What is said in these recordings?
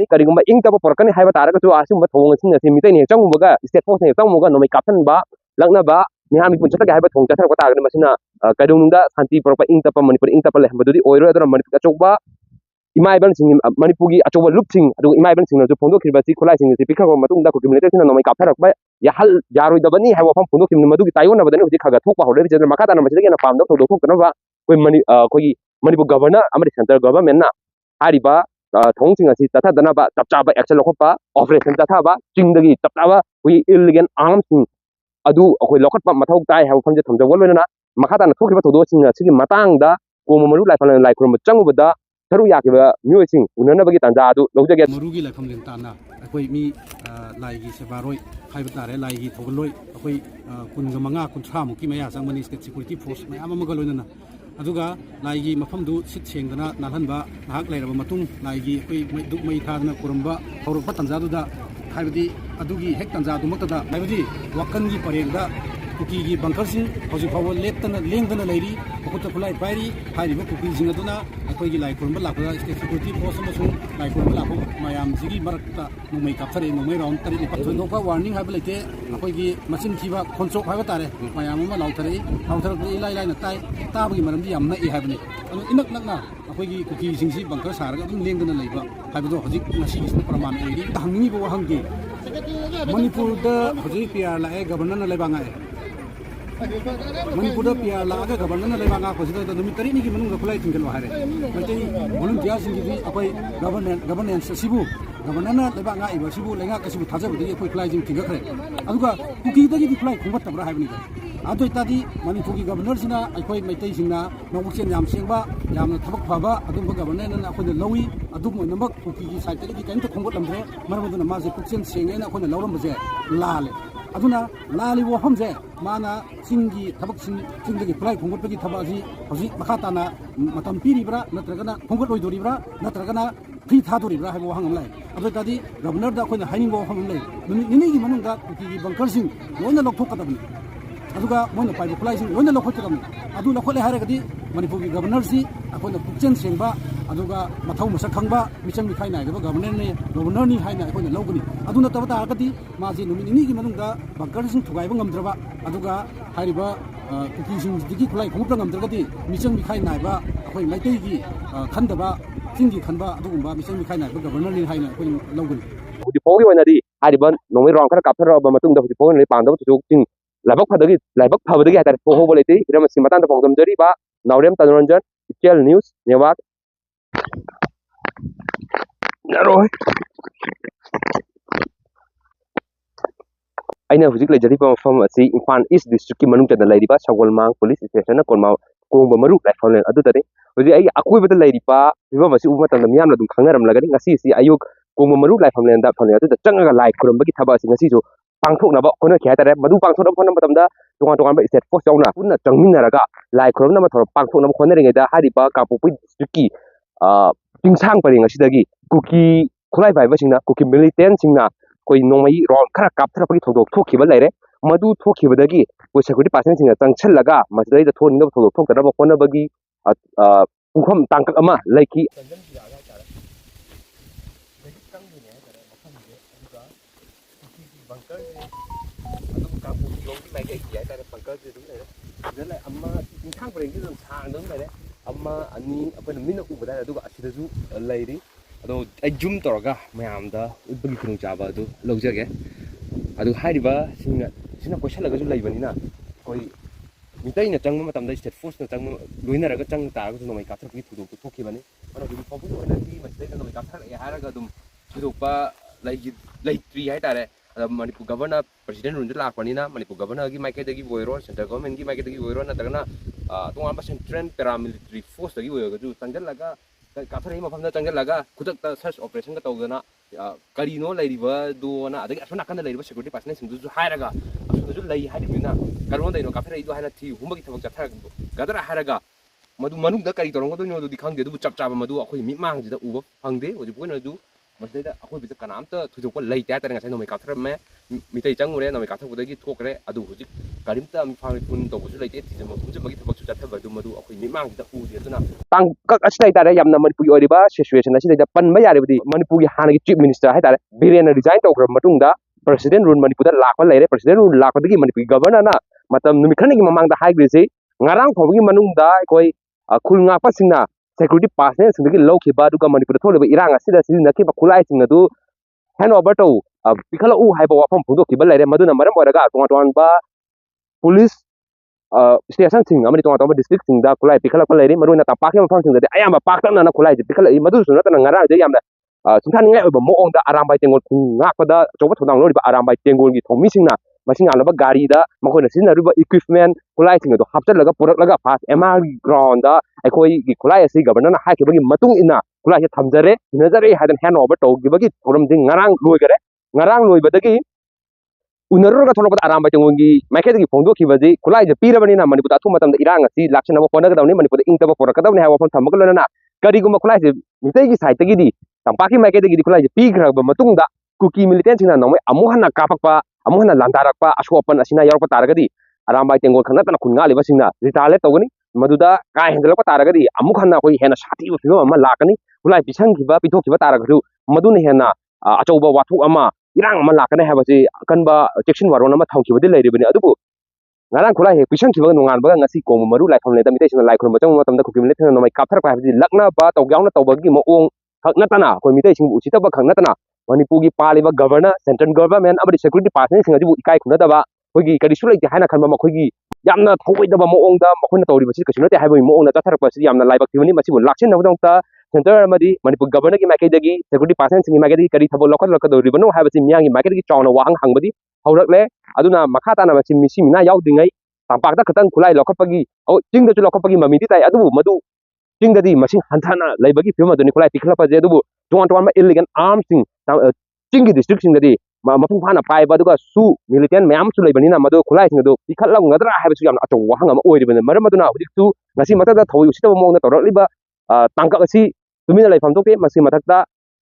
Karigumba ing tapa porkan hai ba tara ka chu asim ba thong sin si mitai ne chang ba state force ne chang ba no mai kaphan ba lakna ba ni ha mi pun chata ga hai ba thong cha thar ko ta ga masina kadung da santi porpa ing tapa manipur ing tapa le ba dudi oiro adra manipur ka chok ba imai ban sing manipugi achoba loop sing adu imai ban sing na ju phondo khirba si khulai sing si pikha ko matung da ko community sing no mai kapthar ba ya hal jaroi da bani hai wa pham phondo khim madu gi tayon na badani hu khaga thok ba hole je maka ta na ma ge na pam da thok thok na ba koi mani koi manipur governor amari central government na hari ba thong sing asi tatha dana ba tap cha ba action lokho ba operation tatha ba ching da gi tap ta ba koi illegal arms sing adu akoi lokhat pa mathau tai ha pham je thom jawol na maka ta na thok khirba thodo sing si matang da ko maru lai phal lai khrum chang ba da Taru yakiba music unana bagi tanda adu lojage marugi lakham len tana akoi mi laigi sebaroi haiba tare laigi thogoloi akoi kunga manga kunthra muki maya sangmani state security force mayam amaga loinana aduga laigi mafam du sit sengdana nalhanba nahak lairaba matung laigi akoi duk mai thadana kuramba horpa tanja du da haibadi adugi hek tanja du makta da haibadi wakan gi parengda Kuki gi bunker sing hoji fawo leptana lengdana lairi okuta khulai pairi hariba kuki sing aduna akoi gi lai kurba lakha state security force amasung lai kurba lakho mayam sigi marakta numai kapthare numai round tari patho noka warning haiba lete akoi gi machine thiba khonchok haiba tare mayam ma lauthare lai lai na tai tabagi maram di amna e haibani anu inak nakna akoi gi kuki sing si bunker saraga dum lengdana laiba haibado hoji nasi gi praman eri tangni bo hangge manipur da hoji pr la e governor na laibanga e Manipur pia la aga governor le banga ko sida dumi tari ni ki manung khulai tinggal wahare mate volunteer sing gi apai governance sibu governor na le banga iba sibu lenga ka sibu thaja budi koi khulai jing tinggal khre aduga kuki da gi khulai khumbat tabra haibni adu itadi manipur gi governor sina akoi maitai singna nongchen yam sengba yamna thabak phaba adum governor na akoi lawi adum namak kuki gi side gi kain ta khumbat lamre marmaduna ma je kuchen sengena na akoi lauram baje lale aduna lali wo hamje mana singi thabak singgi khulai khunggot bagi thabaji hoji makha tana matam piribra natragana khunggot oidoribra natragana thi thadoribra haibo hangamlai adoi tadi governor da khoina haining bo hangamlai nini gi manungda kuki gi bunker sing loina lokthok kadabni aduga moina paibo khulai sing loina lokhot kadabni adu lokhole haragadi manipur gi governor si akoina pukchen sengba aduga mathau masak khangba michang mi khaina ga governor ni haina akoina logani aduna tabata agadi maji numi nini gi manungda bunker sing thugaiba ngamdraba aduga hariba kuki sing digi khulai khumupra ngamdragadi michang mi khaina ba akoi maitai gi khandaba singi khanba adugumba michang mi khaina ba governor ni haina akoina logani hudi pogi wanadi hariba nomai rong khara kapthar ba matung da hudi pogi ni pangda chu ting labak phabadagi hatar poho bolete iram simatan da pongdam jari ba Naurem Tanuranjan Ikel News Newak Naroi aina hujik lejari pa mafam asi Imphal East District ki manung tana lairiba Sagolmang Police Station na konma kongba maru lai phone adu tare hoji ai akoi bata lairiba biba masi uma tan miyam na dum khangaram lagani ngasi si ayuk kongba maru lai phone da phone adu changa lai khuram bagi thaba si ngasi jo pangthok na ba kono kya tare madu pangthok na phone matam da tongan tongan ba state force yauna punna changminaraga lai khuram na ma thor pangthok na khone ringai da hariba Kapopui district ki pingsang paring asidagi kuki khulai bai ba singna kuki militant singna koi nongmai ron khara kapthara pagi thodok thokhiba laire madu thokhibadagi koi security person singna changchallaga masdai da thon na thodok thokdara ba khona bagi pungkham tangkak ama laiki amma ani apana mina ubada aduga asidaju lairi ado ai zoom toraga mayamda ubagi khung chaba adu lojage adu hariba sina question lagaju laibanina koi mitai na changma matamda state force na changma loinaraga chang ta ga nomai kapthar pagi thudu thokibani ana bi popu ona ti masdai nomai kapthar ya haraga dum thudupa laitri hai tare Manipur governor president runde lakpanina Manipur governor gi maike dagi boiro central government gi maike dagi boiro na tagana tungam ba central paramilitary force dagi boiro ju tangjal laga kapthar ma phamna tangjal laga khudak ta search operation ga tawdana karino lairiba do na adagi asona kan lairiba security personnel sing ju hairaga asona ju lai haidina karon daino kapthar ido haina thi humbagi thabak chathar gadara hairaga madu manung da kari torongo do no du dikhang de du chap chap madu akhoi mi mang ji da uba phangde oji poina ju ꯃꯁꯤꯗ ꯑꯩꯈꯣꯏꯕꯤꯗ ꯀꯅꯥꯝꯇ ꯊꯣꯏꯗꯣꯛꯄ ꯂꯩꯇꯦ ꯍꯥꯏꯇꯥꯔꯦ ꯉꯁꯥꯏ ꯅꯣꯡꯃꯩ ꯀꯥꯞꯊꯔꯝꯃꯦ ꯃꯤꯇꯩ ꯆꯪꯉꯨꯔꯦ ꯅꯣꯡꯃꯩ ꯀꯥꯞꯊꯔꯛꯄꯗꯒꯤ ꯊꯣꯛꯈ꯭ꯔꯦ ꯑꯗꯨ ꯍꯧꯖꯤꯛ ꯀꯔꯤꯝꯇ ꯃꯤꯐꯥ ꯃꯤꯄꯨꯟ ꯇꯧꯕꯁꯨ ꯂꯩꯇꯦ ꯊꯤꯖꯤꯟꯕ ꯈꯣꯝꯖꯤꯟꯕꯒꯤ ꯊꯕꯛꯁꯨ ꯆꯠꯊꯕ ꯑꯗꯨ ꯃꯗꯨ ꯑꯩꯈꯣꯏ ꯃꯤꯠꯃꯥꯡꯁꯤꯗ ꯎꯗꯦ ꯑꯗꯨꯅ ꯇꯥꯡꯀꯛ ꯑꯁꯤꯗ ꯍꯥꯏꯇꯥꯔꯦ ꯌꯥꯝꯅ ꯃꯅꯤꯄꯨꯔꯒꯤ ꯑꯣꯏꯔꯤꯕ ꯁꯤꯆꯨꯋꯦꯁꯟ ꯑꯁꯤꯗꯩꯗ ꯄꯟꯕ ꯌꯥꯔꯤꯕꯗꯤ ꯃꯅꯤꯄꯨꯔꯒꯤ ꯍꯥꯟꯅꯒꯤ ꯆꯤꯐ ꯃꯤꯅꯤꯁꯇꯔ ꯍꯥꯏꯇꯥꯔꯦ ꯕꯤꯔꯦꯟꯅ ꯔꯤꯖꯥꯏꯟ ꯇꯧꯈ꯭ꯔꯕ ꯃꯇꯨꯡꯗ ꯄ꯭ꯔꯁꯤꯗꯦꯟ ꯔꯨꯜ ꯃꯅꯤꯄꯨꯔꯗ ꯂꯥꯛꯄ ꯂꯩꯔꯦ ꯄ꯭ꯔꯁꯤꯗꯦꯟ ꯔꯨꯜ ꯂꯥꯛꯄꯗꯒꯤ ꯃꯅꯤꯄꯨꯔꯒꯤ ꯒꯕꯔꯅꯔꯅ ꯃꯇꯝ ꯅꯨꯃꯤꯠ ꯈꯔꯅꯤꯒꯤ ꯃꯃꯥꯡꯗ ꯍꯥꯏꯈ꯭ꯔꯤꯁꯤ ꯉꯔꯥꯡ ꯐꯥꯎꯕꯒꯤ ꯃꯅꯨꯡꯗ ꯑꯩꯈꯣꯏ ꯈꯨꯜ ꯉꯥꯛꯄꯁꯤꯡꯅ ꯁꯦꯀ꯭ꯌꯨꯔꯤꯇꯤ ꯄꯥꯔꯁꯅꯦꯜꯁꯤꯡꯗꯒꯤ ꯂꯧꯈꯤꯕ ꯑꯗꯨꯒ ꯃꯅꯤꯄꯨꯔꯗ ꯊꯣꯛꯂꯤꯕ ꯏꯔꯥꯡ ꯑꯁꯤꯗ ꯁꯤꯖꯤꯟꯅꯈꯤꯕ ꯈꯨꯠꯂꯥꯏꯁꯤꯡ ꯑꯗꯨ ꯍꯦꯟ ꯑꯣꯚꯔ ꯇꯧ ꯄꯤꯈꯠꯂꯛꯎ ꯍꯥꯏꯕ ꯋꯥꯐꯝ ꯐꯣꯡꯗꯣꯛꯈꯤꯕ ꯂꯩꯔꯦ ꯃꯗꯨꯅ ꯃꯔꯝ ꯑꯣꯏꯔꯒ ꯇꯣꯉꯥꯟ ꯇꯣꯉꯥꯟꯕ ꯄꯨꯂꯤꯁ ꯁ꯭ꯇꯦꯁꯟꯁꯤꯡ ꯑꯃꯗꯤ ꯇꯣꯉꯥꯟ ꯇꯣꯉꯥꯟꯕ ꯗꯤꯁꯇ꯭ꯔꯤꯛꯁꯤꯡꯗ ꯈꯨꯠꯂꯥꯏ ꯄꯤꯈꯠꯂꯛꯄ ꯂꯩꯔꯤ ꯃꯔꯨꯑꯣꯏꯅ ꯇꯝꯄꯥꯛꯀꯤ ꯃꯐꯝꯁꯤꯡꯗꯗꯤ ꯑꯌꯥꯝꯕ ꯄꯥꯛꯇꯛꯅꯅ ꯈꯨꯠꯂꯥꯏꯁꯦ ꯄꯤꯈꯠꯂꯛꯏ ꯃꯗꯨꯁꯨ ꯅꯠꯇꯅ ꯉꯔꯥꯡꯗꯤ ꯌꯥꯝꯅ ꯁꯤꯡꯊꯥꯅꯤꯡꯉꯥꯏ ꯑꯣꯏꯕ ꯃꯑꯣꯡꯗ ꯑꯔꯥꯝꯕꯥꯏ ꯇꯦꯡꯒꯣꯜ ꯈꯨꯟ ꯉꯥꯛꯄꯗ ꯑꯆꯧꯕ ꯊꯧꯗꯥꯡ ꯂꯧꯔꯤꯕ ꯑꯔꯥꯝꯕꯥꯏ ꯇꯦꯡꯒꯣꯜꯒꯤ ꯊꯧꯃꯤꯁꯤꯡꯅ ꯃꯁꯤꯡ ꯌꯥꯝꯂꯕ ꯒꯥꯔꯤꯗ ꯃꯈꯣꯏꯅ ꯁꯤꯖꯤꯟꯅꯔꯤꯕ ꯏꯀ꯭ꯋꯤꯞꯃꯦꯟ ꯈꯨꯠꯂꯥꯏꯁꯤꯡ ꯑꯗꯨ ꯍꯥꯞꯆꯤꯜꯂꯒ ꯄꯨꯔꯛꯂꯒ ꯐꯥꯁ MRꯒꯤ ꯒ꯭ꯔꯥꯎꯟꯗ ꯑꯩꯈꯣꯏꯒꯤ ꯈꯨꯠꯂꯥꯏ ꯑꯁꯤ ꯒꯕꯔꯅꯔꯅ ꯍꯥꯏꯈꯤꯕꯒꯤ ꯃꯇꯨꯡ ꯏꯟꯅ ꯈꯨꯠꯂꯥꯏꯁꯦ ꯊꯝꯖꯔꯦ ꯁꯤꯟꯅꯖꯔꯦ ꯍꯥꯏꯗꯅ ꯍꯦꯟ ꯑꯣꯚꯔ ꯇꯧꯈꯤꯕꯒꯤ ꯊꯧꯔꯝꯁꯤ ꯉꯔꯥꯡ ꯂꯣꯏꯈꯔꯦ ꯉꯔꯥꯡ ꯂꯣꯏꯕꯗꯒꯤ ꯎꯅꯔꯨꯔꯒ ꯊꯣꯛꯂꯛꯄꯗ ꯑꯔꯥꯝꯕꯥꯏ ꯇꯦꯡꯒꯣꯜꯒꯤ ꯃꯥꯏꯀꯩꯗꯒꯤ ꯐꯣꯡꯗꯣꯛꯈꯤꯕꯗꯤ ꯈꯨꯠꯂꯥꯏꯁꯦ ꯄꯤꯔꯕꯅꯤꯅ ꯃꯅꯤꯄꯨꯔꯗ ꯑꯊꯨꯕ ꯃꯇꯝꯗ ꯏꯔꯥꯡ ꯑꯁꯤ ꯂꯥꯛꯁꯤꯟꯅꯕ ꯍꯣꯠꯅꯒꯗꯕꯅꯤ ꯃꯅꯤꯄꯨꯔꯗ ꯏꯪꯇꯕ ꯄꯨꯔꯛꯀꯗꯕꯅꯤ ꯍꯥꯏꯕ ꯋꯥꯐꯝ ꯊꯝꯃꯒ ꯂꯣꯏꯅꯅ ꯀꯔꯤꯒꯨꯝꯕ ꯈꯨꯠꯂꯥꯏꯁꯦ ꯃꯤꯇꯩꯒꯤ ꯁꯥꯏꯠꯇꯒꯤꯗꯤ ꯇꯝꯄꯥꯛꯀꯤ ꯃꯥꯏꯀꯩꯗꯒꯤꯗꯤ ꯈꯨꯠꯂꯥꯏꯁꯦ ꯄꯤꯈ꯭ꯔꯕ ꯃꯇꯨꯡꯗ ꯀꯨꯀꯤ ꯃꯤꯂꯤꯇꯦꯟꯁꯤꯡꯅ ꯅꯣꯡꯃꯩ ꯑꯃꯨꯛ ꯍꯟꯅ ꯀꯥꯞꯄꯛꯄ ꯑꯃꯨꯛ ꯍꯟꯅ ꯂꯥꯟꯗꯥꯔꯛꯄ ꯑꯁꯣꯛ ꯑꯄꯟ ꯑꯁꯤꯅ ꯌꯥꯎꯔꯛꯄ ꯇꯥꯔꯒꯗꯤ ꯑꯔꯥꯝꯕꯥꯏ ꯇꯦꯡꯒꯣꯜ ꯈꯛ ꯅꯠꯇꯅ ꯈꯨꯟ ꯉꯥꯛꯂꯤꯕꯁꯤꯡꯅ ꯔꯤꯇꯥꯂꯦꯠ ꯇꯧꯒꯅꯤ ꯃꯗꯨꯗ ꯀꯥ ꯍꯦꯟꯖꯜꯂꯛꯄ ꯇꯥꯔꯒꯗꯤ ꯑꯃꯨꯛ ꯍꯟꯅ ꯑꯩꯈꯣꯏ ꯍꯦꯟꯅ ꯁꯥꯊꯤꯕ ꯐꯤꯕꯝ ꯑꯃ ꯂꯥꯛꯀꯅꯤ ꯈꯨꯠꯂꯥꯏ ꯄꯤꯊꯣꯛꯈꯤꯕ ꯇꯥꯔꯒꯁꯨ ꯃꯗꯨꯅ ꯍꯦꯟꯅ ꯑꯆꯧꯕ ꯋꯥꯊꯣꯛ ꯑꯃ ꯏꯔꯥꯡ ꯑꯃ ꯂꯥꯛꯀꯅꯤ ꯍꯥꯏꯕꯁꯤ ꯑꯀꯟꯕ ꯆꯦꯛꯁꯤꯟ ꯋꯥꯔꯣꯜ ꯑꯃ ꯊꯝꯈꯤꯕꯗꯤ ꯂꯩꯔꯤꯕꯅꯤ ꯑꯗꯨꯕꯨ ꯉꯔꯥꯡ ꯈꯨꯠꯂꯥꯏ ꯍꯦꯛ ꯄꯤꯁꯟꯈꯤꯕꯒ ꯅꯣꯡꯉꯥꯟꯕꯒ ꯉꯁꯤ ꯀꯣꯡꯕ ꯃꯔꯨ ꯂꯥꯏꯐꯝꯂꯦꯟꯗ ꯃꯤꯇꯩꯁꯤꯡꯅ ꯂꯥꯏ ꯈꯨꯔꯨꯝꯕ ꯆꯪꯕ ꯃꯇꯝꯗ ꯈꯨꯀꯤ ꯃꯤꯂꯤꯇꯦꯟꯅ ꯅꯣꯡꯃꯩ ꯀꯥꯞꯊꯔꯛꯄ ꯍꯥꯏꯕꯁꯤ ꯂꯛꯅꯕ ꯇꯧꯒ꯭ꯌꯥꯎꯅ ꯇꯧꯕꯒꯤ ꯃꯑꯣꯡ ꯈꯛ ꯅꯠꯇꯅ ꯑꯩꯈꯣꯏ ꯃꯤꯇꯩꯁꯤꯡꯕꯨ ꯎꯁꯤꯠꯇꯕ ꯈꯛ ꯅꯠꯇꯅ ꯃꯅꯤꯄꯨꯔꯒꯤ ꯄꯥꯜꯂꯤꯕ ꯒꯕꯔꯅꯔ ꯁꯦꯟꯇ꯭ꯔꯦꯜ ꯒꯚꯔꯟꯃꯦꯟꯠ ꯑꯃꯗꯤ ꯁꯦꯀ꯭ꯌꯨꯔꯤꯇꯤ ꯄꯥꯔꯁꯅꯦꯜꯁꯤꯡ ꯑꯁꯤꯕꯨ ꯏꯀꯥꯏ ꯈꯨꯝꯅꯗꯕ ꯑꯩꯈꯣꯏꯒꯤ ꯀꯔꯤꯁꯨ ꯂꯩꯇꯦ ꯍꯥꯏꯅ ꯈꯟꯕ ꯃꯈꯣꯏꯒꯤ ꯌꯥꯝꯅ ꯊꯧꯑꯣꯏꯗꯕ ꯃꯑꯣꯡꯗ ꯃꯈꯣꯏꯅ ꯇꯧꯔꯤꯕꯁꯤ ꯀꯩꯁꯨ ꯅꯠꯇꯦ ꯍꯥꯏꯕꯒꯤ ꯃꯑꯣꯡꯗ ꯆꯠꯊꯔꯛꯄꯁꯤ ꯌꯥꯝꯅ ꯂꯥꯏꯕꯛ ꯊꯤꯕꯅꯤ ꯃꯁꯤꯕꯨ ꯂꯥꯛꯁꯤꯟꯅꯕꯒꯤꯗꯃꯛꯇ ꯁꯦꯟꯇꯔ ꯑꯃꯗꯤ ꯃꯅꯤꯄꯨꯔ ꯒꯕꯔꯅꯔꯒꯤ ꯃꯥꯏꯀꯩꯗꯒꯤ ꯁꯦꯀ꯭ꯌꯨꯔꯤꯇꯤ ꯄꯥꯔꯁꯅꯦꯜꯁꯤꯡꯒꯤ ꯃꯥꯏꯀꯩꯗꯒꯤ ꯀꯔꯤ ꯊꯕꯛ ꯂꯧꯈꯠꯂꯛꯀꯗꯧꯔꯤꯕꯅꯣ ꯍꯥꯏꯕꯁꯤ ꯃꯤꯌꯥꯝꯒꯤ ꯃꯥꯏꯀꯩꯗꯒꯤ ꯆꯥꯎꯅ ꯋꯥꯍꯪ ꯍꯪꯕꯗꯤ ꯍꯧꯔꯛꯂꯦ ꯑꯗꯨꯅ ꯃꯈꯥ ꯇꯥꯅ ꯃꯁꯤ ꯃꯤꯁꯤ ꯃꯤꯅꯥ ꯌꯥꯎꯗ꯭ꯔꯤꯉꯩ ꯇꯝꯄꯥꯛꯇ ꯈꯛꯇꯪ ꯈꯨꯠꯂꯥꯏ ꯂꯧꯈꯠꯄꯒꯤ ꯆꯤꯡꯗꯁꯨ ꯂꯧꯈꯠꯄꯒꯤ ꯃꯃꯤꯗꯤ ꯇꯥꯏ ꯑꯗꯨꯕꯨ ꯃꯗꯨ ꯆꯤꯡꯗꯗꯤ ꯃꯁꯤꯡ ꯍꯟꯊꯅ ꯂꯩꯕꯒꯤ ꯐꯤꯕꯝ ꯑꯗꯨꯅꯤ ꯈꯨꯠꯂꯥꯏ ꯄꯤꯈꯠꯂꯛꯄꯁꯦ ꯑꯗꯨꯕꯨ ꯇꯣꯉꯥꯟ ꯇꯣꯉꯥꯟꯕ ꯏꯜꯂꯤꯒꯦꯜ ꯑꯥꯔꯝꯁꯤꯡ ꯆꯤꯡꯒꯤ ꯗꯤꯁꯇ꯭ꯔꯤꯛꯁꯤꯡꯗꯗꯤ ꯃꯄꯨꯡ ꯐꯥꯅ ꯄꯥꯏꯕ ꯑꯗꯨꯒ ꯃꯤꯂꯤꯇꯦꯟ ꯃꯌꯥꯝ ꯑꯃꯁꯨ ꯂꯩꯕꯅꯤꯅ ꯃꯗꯨ ꯈꯨꯠꯂꯥꯏꯁꯤꯡ ꯑꯗꯨ ꯄꯤꯈꯠꯂꯝꯒꯗ꯭ꯔꯥ ꯍꯥꯏꯕꯁꯨ ꯌꯥꯝꯅ ꯑꯆꯧꯕ ꯋꯥꯍꯪ ꯑꯃ ꯑꯣꯏꯔꯤꯕꯅꯤ ꯃꯔꯝ ꯑꯗꯨꯅ ꯍꯧꯖꯤꯛꯁꯨ ꯉꯁꯤ ꯃꯊꯛꯇ ꯊꯧꯑꯣꯏ ꯎꯁꯤꯠꯇꯕ ꯃꯑꯣꯡꯗ ꯇꯧꯔꯛꯂꯤꯕ ꯇꯥꯡꯀꯛ ꯑꯁꯤ ꯇꯨꯃꯤꯟꯅ ꯂꯩꯐꯝ ꯊꯣꯛꯇꯦ ꯃꯁꯤ ꯃꯊꯛꯇ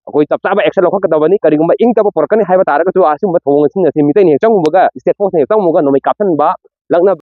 ꯑꯩꯈꯣꯏ ꯆꯞ ꯆꯥꯕ ꯑꯦꯛꯁꯟ ꯂꯧꯈꯠꯀꯗꯕꯅꯤ ꯀꯔꯤꯒꯨꯝꯕ ꯏꯪꯇꯕ ꯄꯨꯔꯛꯀꯅꯤ ꯍꯥꯏꯕ ꯇꯥꯔꯒꯁꯨ ꯑꯁꯤꯒꯨꯝꯕ ꯊꯧꯑꯣꯡꯁꯤꯡ ꯑꯁꯤ ꯃꯤꯇꯩꯅ ꯍꯦꯛ ꯆꯪꯉꯨꯕꯒ ꯏꯁꯇꯦꯠ ꯐꯣꯔꯁꯅ ꯍꯦꯛ ꯆꯪꯉꯨꯕꯒ ꯅꯣꯡꯃꯩ ꯀꯥꯞꯁꯤꯟꯕ ꯂꯛꯅꯕ